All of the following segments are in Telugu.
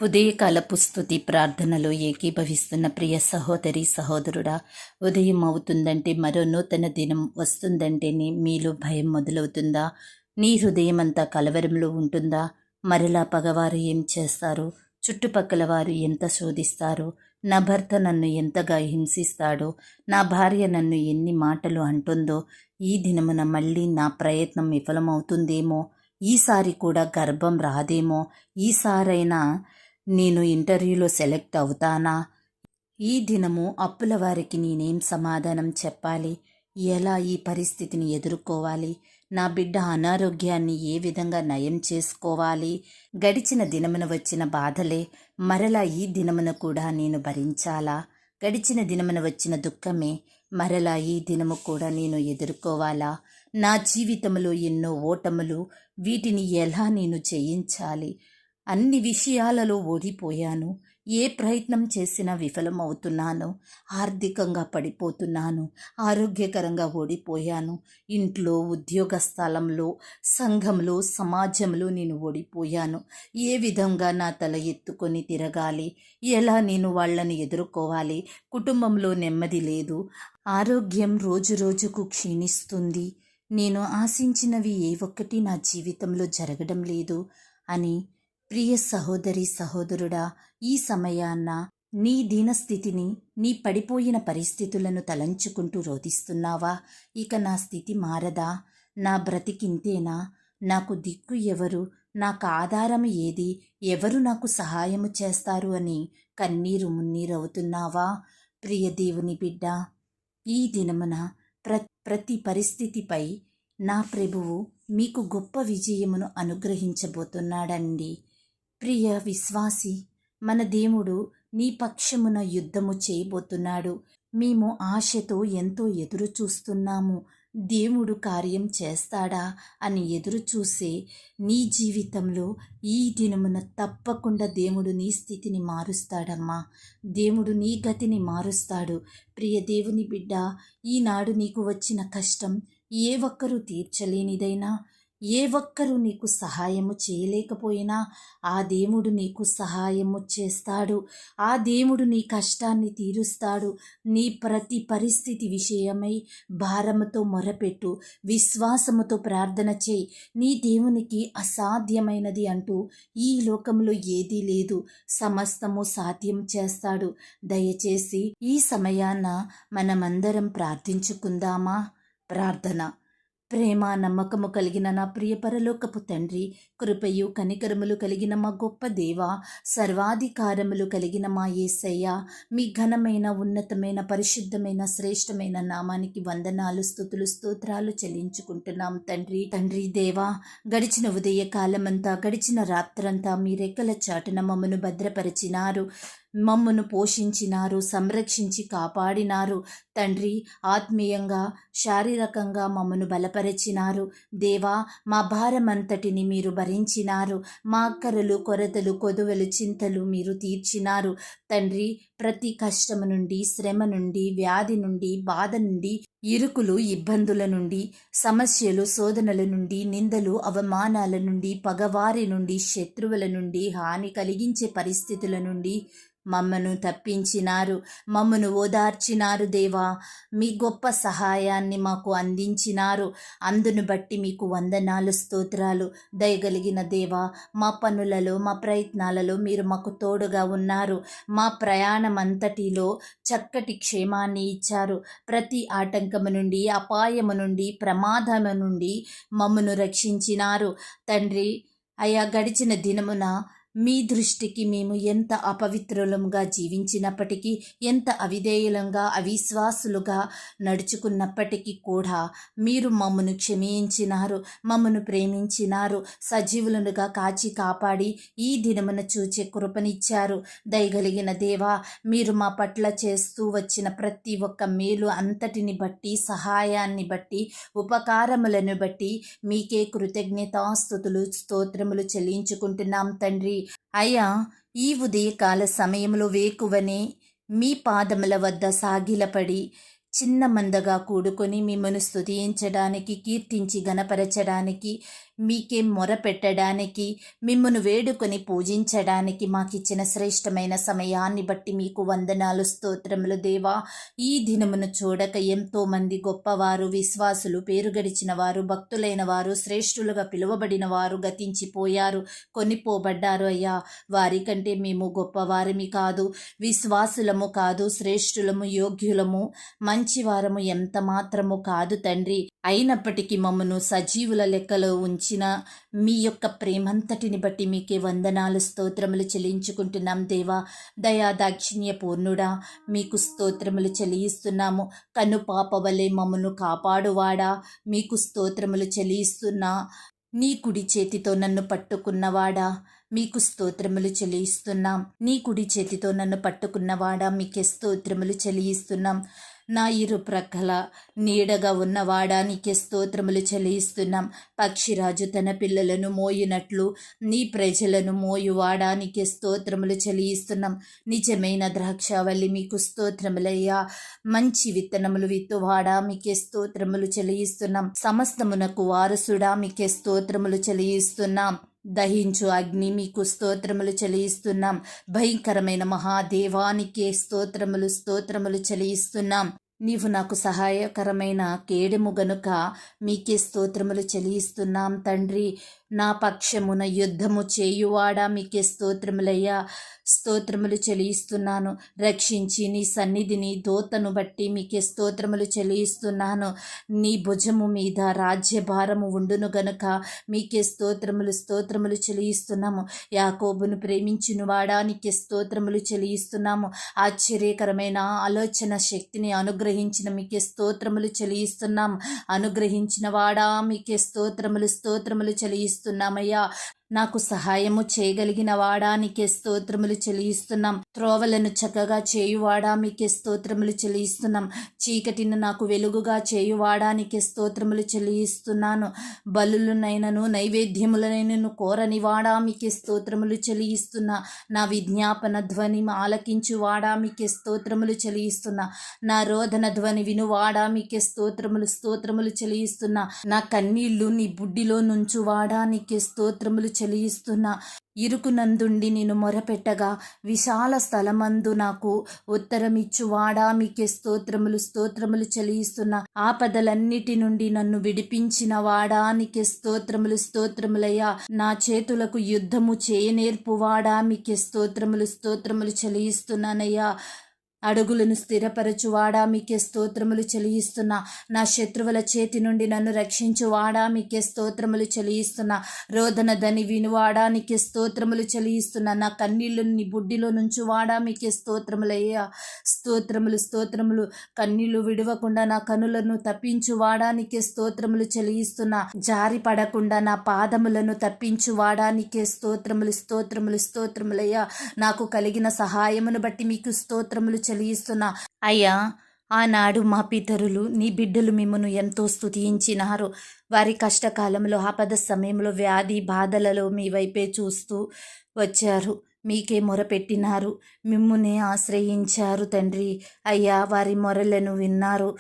ఉదయకాలపు స్తుతి ప్రార్థనలో ఏకీభవిస్తున్న ప్రియ సహోదరి సహోదరుడా, ఉదయం అవుతుందంటే మరో నూతన దినం వస్తుందంటేనే మీలో భయం మొదలవుతుందా? నీ హృదయమంతా కలవరంలో ఉంటుందా? మరలా పగవారు ఏం చేస్తారు? చుట్టుపక్కల వారు ఎంత శోధిస్తారు? నా భర్త నన్ను ఎంతగా హింసిస్తాడో, నా భార్య నన్ను ఎన్ని మాటలు అంటుందో, ఈ దినమున మళ్ళీ నా ప్రయత్నం విఫలమవుతుందేమో, ఈసారి కూడా గర్భం రాదేమో, ఈసారైనా నేను ఇంటర్వ్యూలో సెలెక్ట్ అవుతానా? ఈ దినము అప్పుల వారికి నేనేం సమాధానం చెప్పాలి? ఎలా ఈ పరిస్థితిని ఎదుర్కోవాలి? నా బిడ్డ అనారోగ్యాన్ని ఏ విధంగా నయం చేసుకోవాలి? గడిచిన దినమున వచ్చిన బాధలే మరలా ఈ దినమున కూడా నేను భరించాలా? గడిచిన దినమున వచ్చిన దుఃఖమే మరలా ఈ దినము కూడా నేను ఎదుర్కోవాలా? నా జీవితంలో ఎన్నో ఓటములు, వీటిని ఎలా నేను జయించాలి? అన్ని విషయాలలో ఓడిపోయాను. ఏ ప్రయత్నం చేసినా విఫలమవుతున్నాను. ఆర్థికంగా పడిపోతున్నాను. ఆరోగ్యకరంగా ఓడిపోయాను. ఇంట్లో, ఉద్యోగ స్థలంలో, సంఘంలో, సమాజంలో నేను ఓడిపోయాను. ఏ విధంగా నా తల ఎత్తుకొని తిరగాలి? ఎలా నేను వాళ్ళని ఎదుర్కోవాలి? కుటుంబంలో నెమ్మది లేదు. ఆరోగ్యం రోజు రోజుకు క్షీణిస్తుంది. నేను ఆశించినవి ఏ ఒక్కటి నా జీవితంలో జరగడం లేదు అని ప్రియ సహోదరి సహోదరుడా, ఈ సమయాన్న నీ దీనస్థితిని, నీ పడిపోయిన పరిస్థితులను తలంచుకుంటూ రోధిస్తున్నావా? ఇక నా స్థితి మారదా? నా బ్రతికింతేనా? నాకు దిక్కు ఎవరు? నాకు ఆధారం ఏది? ఎవరు నాకు సహాయము చేస్తారు అని కన్నీరు మున్నీరవుతున్నావా? ప్రియ దేవుని బిడ్డ, ఈ దినమున ప్రతి పరిస్థితిపై నా ప్రభువు మీకు గొప్ప విజయమును అనుగ్రహించబోతున్నాడండి. ప్రియ విశ్వాసి, మన దేవుడు నీ పక్షమున యుద్ధము చేయబోతున్నాడు. మేము ఆశతో ఎంతో ఎదురు చూస్తున్నాము. దేవుడు కార్యం చేస్తాడా అని ఎదురు చూసే నీ జీవితంలో ఈ దినమున తప్పకుండా దేవుడు నీ స్థితిని మారుస్తాడమ్మా. దేవుడు నీ గతిని మారుస్తాడు. ప్రియ దేవుని బిడ్డ, ఈనాడు నీకు వచ్చిన కష్టం ఏ ఒక్కరూ తీర్చలేనిదైనా, ఏ ఒక్కరూ నీకు సహాయము చేయలేకపోయినా ఆ దేవుడు నీకు సహాయము చేస్తాడు. ఆ దేవుడు నీ కష్టాన్ని తీరుస్తాడు. నీ ప్రతి పరిస్థితి విషయమై భారముతో మొరపెట్టు, విశ్వాసముతో ప్రార్థన చేయి. నీ దేవునికి అసాధ్యమైనది అంటూ ఈ లోకంలో ఏదీ లేదు. సమస్తము సాధ్యం చేస్తాడు. దయచేసి ఈ సమయాన మనమందరం ప్రార్థించుకుందామా? ప్రార్థన. ప్రేమ నమ్మకము కలిగిన నా ప్రియ పరలోకపు తండ్రి, కృపయు కనికరములు కలిగిన మా గొప్ప దేవ, సర్వాధికారములు కలిగిన మా యేసయ్య, మీ ఘనమైన ఉన్నతమైన పరిశుద్ధమైన శ్రేష్టమైన నామానికి వందనాలు, స్తుతులు, స్తోత్రాలు చెల్లించుకుంటున్నాం తండ్రి. తండ్రి దేవా, గడిచిన ఉదయ కాలమంతా, గడిచిన రాత్రంతా మీ రెక్కల చాటున మమ్మను భద్రపరిచినారు, మమ్మను పోషించినారు, సంరక్షించి కాపాడినారు తండ్రి. ఆత్మీయంగా, శారీరకంగా మమ్మను బలపరిచినారు దేవా. మా భారమంతటిని మీరు భరించినారు. మా అక్కరలు, కొరతలు, కొదువలు, చింతలు మీరు తీర్చినారు తండ్రి. ప్రతి కష్టము నుండి, శ్రమ నుండి, వ్యాధి నుండి, బాధ నుండి, ఇరుకులు, ఇబ్బందుల నుండి, సమస్యలు, శోధనల నుండి, నిందలు, అవమానాల నుండి, పగవారి నుండి, శత్రువుల నుండి, హాని కలిగించే పరిస్థితుల నుండి మమ్మను తప్పించినారు, మమ్మను ఓదార్చినారు దేవా. మీ గొప్ప సహాయాన్ని మాకు అందించినారు. అందును బట్టి మీకు వందనాలు, స్తోత్రాలు. దయగలిగిన దేవా, మా పనులలో, మా ప్రయత్నాలలో మీరు మాకు తోడుగా ఉన్నారు. మా ప్రయాణం అంతటిలో చక్కటి క్షేమాన్ని ఇచ్చారు. ప్రతి ఆటంకము నుండి, అపాయము నుండి, ప్రమాదము నుండి మమ్మను రక్షించినారు తండ్రి. అయా, గడిచిన దినమున మీ దృష్టికి మేము ఎంత అపవిత్రులంగా జీవించినప్పటికీ, ఎంత అవిధేయులంగా, అవిశ్వాసులుగా నడుచుకున్నప్పటికీ కూడా మీరు మమ్మను క్షమించినారు, మమ్మను ప్రేమించినారు, సజీవులుగా కాచి కాపాడి ఈ దినమున చూచే కృపనిచ్చారు. దయగలిగిన దేవా, మీరు మా పట్ల చేస్తూ వచ్చిన ప్రతి ఒక్క మేలు అంతటిని బట్టి, సహాయాన్ని బట్టి, ఉపకారములను బట్టి మీకే కృతజ్ఞతాస్తుతులు, స్తోత్రములు చెల్లించుకుంటున్నాం తండ్రి. అయ్యా, ఈ ఉదయకాల సమయంలో వేకువనే మీ పాదముల వద్ద సాగిలపడి చిన్న మందగా కూడుకొని మిమ్మను స్తుతించడానికి, కీర్తించి గణపరచడానికి, మీకే మొర పెట్టడానికి, మిమ్మను వేడుకొని పూజించడానికి మాకిచ్చిన శ్రేష్టమైన సమయాన్ని బట్టి మీకు వందనాలు, స్తోత్రములు దేవా. ఈ దినమును చూడక ఎంతోమంది గొప్పవారు, విశ్వాసులు, పేరు గడిచిన వారు, భక్తులైన వారు, శ్రేష్ఠులుగా పిలువబడిన వారు గతించిపోయారు, కొనిపోబడ్డారు అయ్యా. వారికంటే మేము గొప్పవారిమి కాదు, విశ్వాసులము కాదు, శ్రేష్ఠులము, యోగ్యులము, మంచివారము ఎంత మాత్రము కాదు తండ్రి. అయినప్పటికీ మమ్మను సజీవుల లెక్కలో ఉంచిన మీ యొక్క ప్రేమంతటిని బట్టి మీకే వందనాలు, స్తోత్రములు చెల్లించుకుంటున్నాం దేవా. దయా దాక్షిణ్య పూర్ణుడా, మీకు స్తోత్రములు చెల్లిస్తున్నాము. కన్ను పాప వలె మమ్మను కాపాడువాడా, మీకు స్తోత్రములు చెల్లిస్తున్నా. నీ కుడి చేతితో నన్ను పట్టుకున్నవాడా, మీకు స్తోత్రములు చెల్లిస్తున్నాం. నీ కుడి చేతితో నన్ను పట్టుకున్నవాడా, మీకే స్తోత్రములు చెల్లిస్తున్నాం. నా ఇరు ప్రక్కల నీడగా ఉన్నవాడా, నీకే స్తోత్రములు చెల్లిస్తున్నాం. పక్షిరాజు తన పిల్లలను మోయినట్లు నీ ప్రజలను మోయువాడా, నీకే స్తోత్రములు చెల్లిస్తున్నాం. నిజమైన ద్రాక్షావల్లి, మీకు స్తోత్రములయ్యా. మంచి విత్తనములు విత్తువాడా, మీకే స్తోత్రములు చెల్లిస్తున్నాం. సమస్తమునకు వారసుడా, మీకే స్తోత్రములు చెల్లిస్తున్నాం. దహించు అగ్ని, మీకు స్తోత్రములు చెల్లిస్తున్నాం. భయంకరమైన మహాదేవానికే స్తోత్రములు చెల్లిస్తున్నాం. నీవు నాకు సహాయకరమైన కేడెము గనుక మీకే స్తోత్రములు చెల్లిస్తున్నాం తండ్రి. నా పక్షమున యుద్ధము చేయువాడా, మీకే స్తోత్రములయ్యా. స్తోత్రములు చెల్లిస్తున్నాను. రక్షించి నీ సన్నిధిని దోతను బట్టి మీకే స్తోత్రములు చెల్లిస్తున్నాను. నీ భుజము మీద రాజ్యభారము ఉండును గనుక మీకే స్తోత్రములు చెల్లిస్తున్నాము. యాకోబును ప్రేమించిన వాడా, నీకే స్తోత్రములు చెల్లిస్తున్నాము. ఆశ్చర్యకరమైన ఆలోచన శక్తిని అనుగ్రహించిన మీకే స్తోత్రములు చెల్లిస్తున్నాము. అనుగ్రహించిన వాడా, మీకే స్తోత్రములు చెల్లిస్తున్నామయ్యా. నాకు సహాయము చేయగలిగిన వాడా, నీకే స్తోత్రములు చెల్లిస్తున్నాం. త్రోవలను చక్కగా చేయువాడా, మీకే స్తోత్రములు చెల్లిస్తున్నాం. చీకటిని నాకు వెలుగుగా చేయువాడా, నీకే స్తోత్రములు చెల్లిస్తున్నాను. బలులనైనను నైవేద్యములనైనను కోరని వాడా, మీకే స్తోత్రములు చెల్లిస్తున్నా. నా విజ్ఞాపన ధ్వని ఆలకించువాడా, మీకే స్తోత్రములు చెల్లిస్తున్నా. నా రోదన ధ్వని వినువాడా, మీకే స్తోత్రములు చెల్లిస్తున్నా. నా కన్నీళ్లు నీ బుడ్డిలో నుంచువాడా, నీకే స్తోత్రములు చెల్లిస్తున్నా. ఇరుకునందుండి నేను మొరపెట్టగా విశాల స్థలమందు నాకు ఉత్తరమిచ్చువాడా, మీకే స్తోత్రములు చెల్లిస్తున్నా. ఆపదలన్నిటి నుండి నన్ను విడిపించిన వాడా, నీకే స్తోత్రములయ్యా. నా చేతులకు యుద్ధము చేయనేర్పువాడా, మీకే స్తోత్రములు చెల్లిస్తున్నానయ్యా. అడుగులను స్థిరపరచువాడా, మీకే స్తోత్రములు చెల్లిస్తున్నా. నా శత్రువుల చేతి నుండి నన్ను రక్షించువాడా, మీకే స్తోత్రములు చెల్లిస్తున్నా. రోదన దని వినువాడా, నీకే స్తోత్రములు చెల్లిస్తున్నా. నా కన్నీళ్లు నీ బుడ్డిలో నుంచువాడా, మీకే స్తోత్రములయ్యా. స్తోత్రములు. కన్నీళ్లు విడవకుండా నా కనులను తప్పించువాడా, నీకే స్తోత్రములు చెల్లిస్తున్నా. జారి పడకుండా నా పాదములను తప్పించువాడా, నీకే స్తోత్రములయ్యా. నాకు కలిగిన సహాయమును బట్టి మీకు స్తోత్రములు చెల్లిస్తున్నా. అయ్యా, ఆనాడు మా పితరులు నీ బిడ్డలు మిమ్మను ఎంతో స్తుతించినారు. వారి కష్టకాలంలో, ఆపద సమయంలో, వ్యాధి బాధలలో మీ వైపే చూస్తూ వచ్చారు. మీకే మొరపెట్టినారు, మిమ్మునే ఆశ్రయించారు తండ్రి. అయ్యా, వారి మొరలను విన్నారు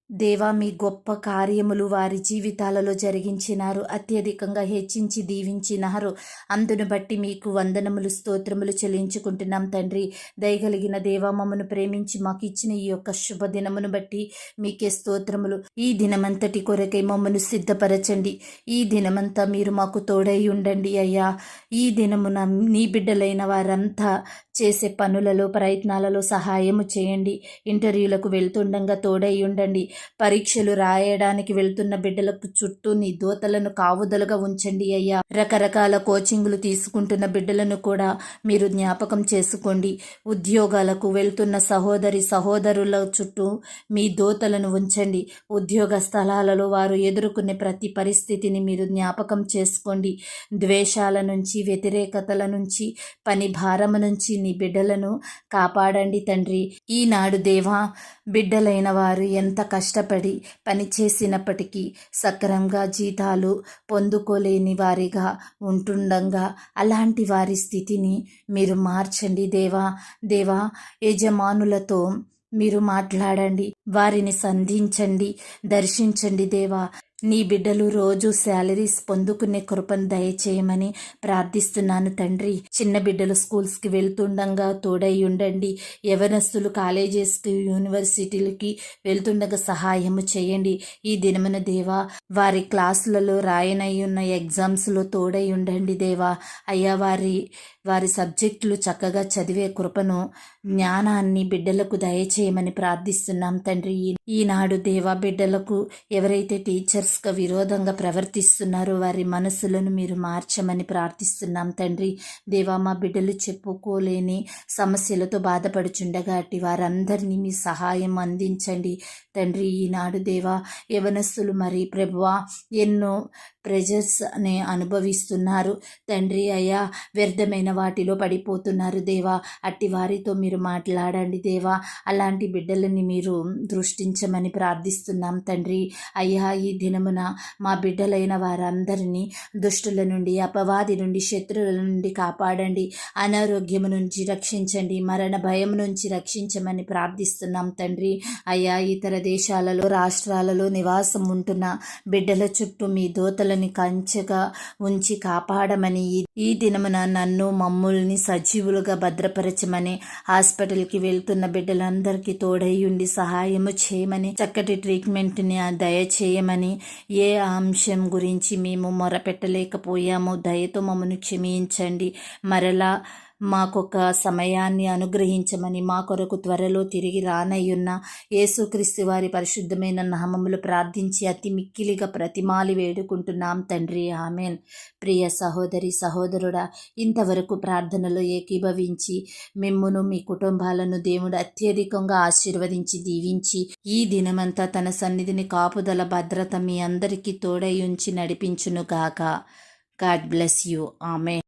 దేవా. మీ గొప్ప కార్యములు వారి జీవితాలలో జరిగించినారు. అత్యధికంగా హెచ్చించి దీవించినారు. అందును బట్టి మీకు వందనములు, స్తోత్రములు చెల్లించుకుంటున్నాం తండ్రి. దయగలిగిన దేవా, మమ్మను ప్రేమించి మాకు ఇచ్చిన ఈ యొక్క శుభదినమును బట్టి మీకే స్తోత్రములు. ఈ దినమంతటి కొరకై మమ్మను సిద్ధపరచండి. ఈ దినమంతా మీరు మాకు తోడై ఉండండి అయ్యా. ఈ దినమున నీ బిడ్డలైన వారంతా చేసే పనులలో, ప్రయత్నాలలో సహాయము చేయండి. ఇంటర్వ్యూలకు వెళ్తుండగా తోడై ఉండండి. పరీక్షలు రాయడానికి వెళ్తున్న బిడ్డలకు చుట్టూ నీ దూతలను కావుదలుగా ఉంచండి అయ్యా. రకరకాల కోచింగ్లు తీసుకుంటున్న బిడ్డలను కూడా మీరు జ్ఞాపకం చేసుకోండి. ఉద్యోగాలకు వెళ్తున్న సహోదరుల చుట్టూ మీ దూతలను ఉంచండి. ఉద్యోగ స్థలాలలో వారు ఎదుర్కొనే ప్రతి పరిస్థితిని మీరు జ్ఞాపకం చేసుకోండి. ద్వేషాల నుంచి, వ్యతిరేకతల నుంచి, పని భారము నుంచి నీ బిడ్డలను కాపాడండి తండ్రి. ఈనాడు దేవా, బిడ్డలైన వారు ఎంత కష్టపడి పనిచేసినప్పటికీ సక్రమంగా జీతాలు పొందుకోలేని వారిగా ఉంటుండగా అలాంటి వారి స్థితిని మీరు మార్చండి దేవా. యజమానులతో మీరు మాట్లాడండి, వారిని సంధించండి, దర్శించండి దేవా. నీ బిడ్డలు రోజు శాలరీస్ పొందుకునే కృపను దయచేయమని ప్రార్థిస్తున్నాను తండ్రి. చిన్న బిడ్డలు స్కూల్స్కి వెళ్తుండగా తోడై ఉండండి. యవనస్తులు కాలేజెస్కి యూనివర్సిటీలకి వెళ్తుండగా సహాయము చేయండి. ఈ దినమున దేవా వారి క్లాసులలో రాయనై ఉన్న ఎగ్జామ్స్లో తోడై ఉండండి దేవా. అయ్యా వారి సబ్జెక్టులు చక్కగా చదివే కృపను జ్ఞానాన్ని బిడ్డలకు దయచేయమని ప్రార్థిస్తున్నాం తండ్రి. ఈనాడు దేవా బిడ్డలకు ఎవరైతే టీచర్స్గా విరోధంగా ప్రవర్తిస్తున్నారో వారి మనసులను మీరు మార్చమని ప్రార్థిస్తున్నాం తండ్రి. దేవా మా బిడ్డలు చెప్పుకోలేని సమస్యలతో బాధపడుచుండగా అట్టి వారందరినీ మీ సహాయం అందించండి తండ్రి. ఈనాడు దేవా యవనస్తులు మరి ప్రభువా ఎన్నో ప్రెజర్స్ని అనుభవిస్తున్నారు తండ్రి. అయ్యా వ్యర్థమైన వాటిలో పడిపోతున్నారు దేవా. అట్టి వారితో మీరు మాట్లాడండి దేవా. అలాంటి బిడ్డలని మీరు దృష్టించమని ప్రార్థిస్తున్నాం తండ్రి. అయ్యా ఈ దినమున మా బిడ్డలైన వారందరినీ దుష్టుల నుండి, అపవాది నుండి, శత్రువుల నుండి కాపాడండి. అనారోగ్యము నుంచి రక్షించండి. మరణ భయం నుంచి రక్షించమని ప్రార్థిస్తున్నాం తండ్రి. అయ్యా ఇతర దేశాలలో రాష్ట్రాలలో నివాసం ఉంటున్న బిడ్డల చుట్టూ మీ దూతలని కంచెగా ఉంచి కాపాడమని ఈ దినమున నన్ను మమ్ముల్ని సజీవులుగా భద్రపరచమని, హాస్పిటల్కి వెళ్తున్న బిడ్డలందరికీ తోడై ఉండి సహాయము చేయమని, చక్కటి ట్రీట్మెంట్ని దయచేయమని, ఏ అంశం గురించి మేము మొరపెట్టలేకపోయామో దయతో మమ్మను క్షమించండి. మరలా మాకొక సమయాన్ని అనుగ్రహించమని, మా కొరకు త్వరలో తిరిగి రానయ్యున్న యేసుక్రీస్తు వారి పరిశుద్ధమైన నామములు ప్రార్థించి అతి మిక్కిలిగా ప్రతిమాలి వేడుకుంటున్నాం తండ్రి. ఆమెన్. ప్రియ సహోదరి సహోదరుడా, ఇంతవరకు ప్రార్థనలో ఏకీభవించి మిమ్మును మీ కుటుంబాలను దేవుడు అత్యధికంగా ఆశీర్వదించి దీవించి ఈ దినమంతా తన సన్నిధిని కాపుదల భద్రత మీ అందరికీ తోడై ఉంచి నడిపించునుగాక. God bless you. ఆమెన్.